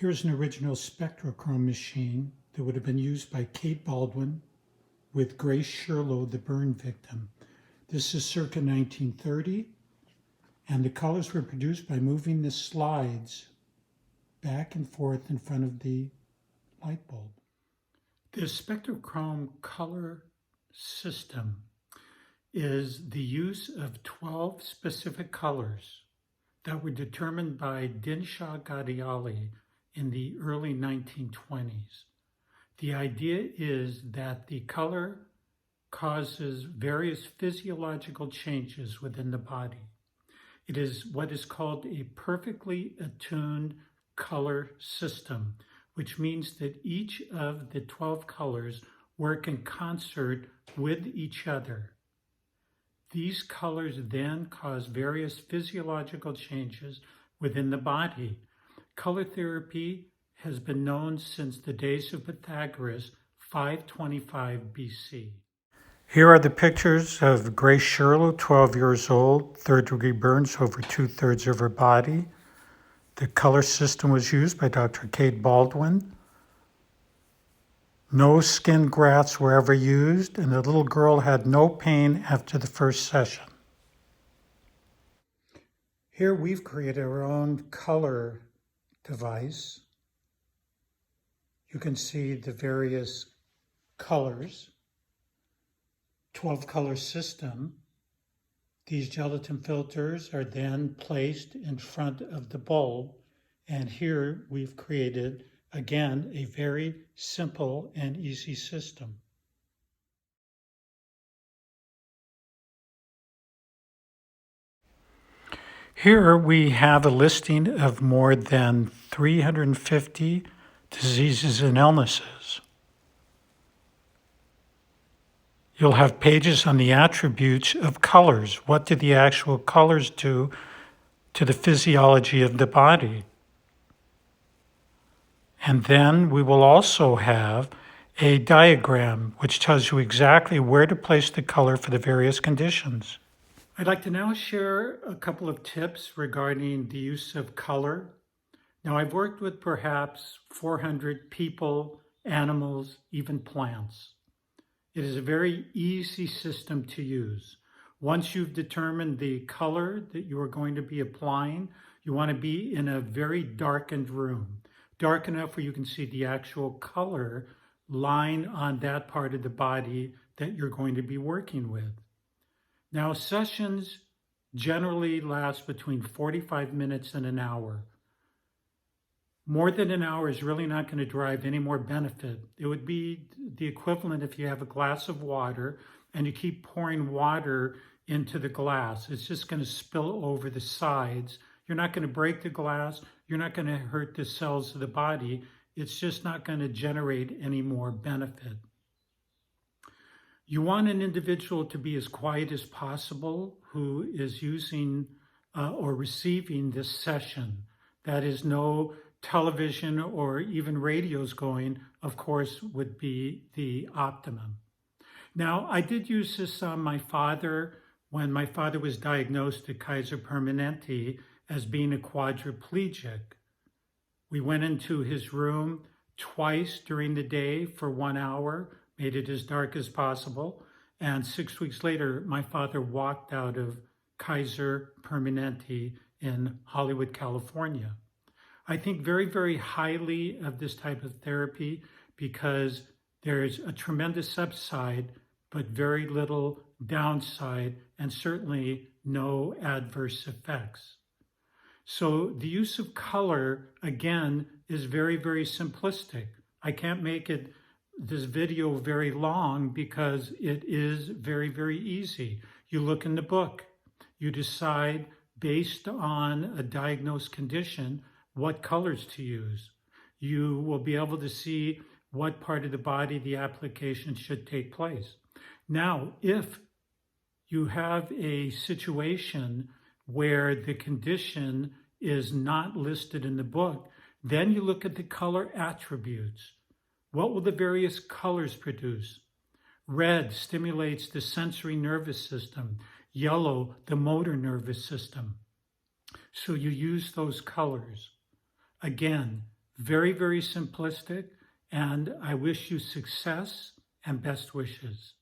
Here's an original Spectrochrome machine that would have been used by Kate Baldwin with Grace Shirlow, the burn victim. This is circa 1930, and the colors were produced by moving the slides back and forth in front of the light bulb. The Spectrochrome color system is the use of 12 specific colors that were determined by Dinshaw Gadiali in the early 1920s. The idea is that the color causes various physiological changes within the body. It is what is called a perfectly attuned color system, which means that each of the 12 colors work in concert with each other. These colors then cause various physiological changes within the body. Color therapy has been known since the days of Pythagoras, 525 BC. Here are the pictures of Grace Shirlow, 12 years old, third-degree burns over 2/3 of her body. The color system was used by Dr. Kate Baldwin. No skin grafts were ever used, and the little girl had no pain after the first session. Here we've created our own color device. You can see the various colors, 12 color system. These gelatin filters are then placed in front of the bulb, and here we've created, again, a very simple and easy system. Here we have a listing of more than 350 diseases and illnesses. You'll have pages on the attributes of colors. What do the actual colors do to the physiology of the body? And then we will also have a diagram which tells you exactly where to place the color for the various conditions. I'd like to now share a couple of tips regarding the use of color. Now, I've worked with perhaps 400 people, animals, even plants. It is a very easy system to use. Once you've determined the color that you are going to be applying, you want to be in a very darkened room, dark enough where you can see the actual color line on that part of the body that you're going to be working with. Now, sessions generally last between 45 minutes and an hour. More than an hour is really not going to drive any more benefit. It would be the equivalent if you have a glass of water and you keep pouring water into the glass. It's just going to spill over the sides. You're not going to break the glass. You're not going to hurt the cells of the body. It's just not going to generate any more benefit. You want an individual to be as quiet as possible who is using or receiving this session. That is, no television or even radios going, of course, would be the optimum. Now, I did use this on my father when my father was diagnosed at Kaiser Permanente as being a quadriplegic. We went into his room twice during the day for 1 hour, made it as dark as possible, and 6 weeks later, my father walked out of Kaiser Permanente in Hollywood, California. I think very, very highly of this type of therapy because there's a tremendous upside, but very little downside, and certainly no adverse effects. So the use of color, again, is very, very simplistic. I can't make this video very long because it is very, very easy. You look in the book, you decide based on a diagnosed condition what colors to use. You will be able to see what part of the body the application should take place. Now, if you have a situation where the condition is not listed in the book, then you look at the color attributes. What will the various colors produce? Red stimulates the sensory nervous system. Yellow, the motor nervous system. So you use those colors. Again, Very, very simplistic, and I wish you success and best wishes.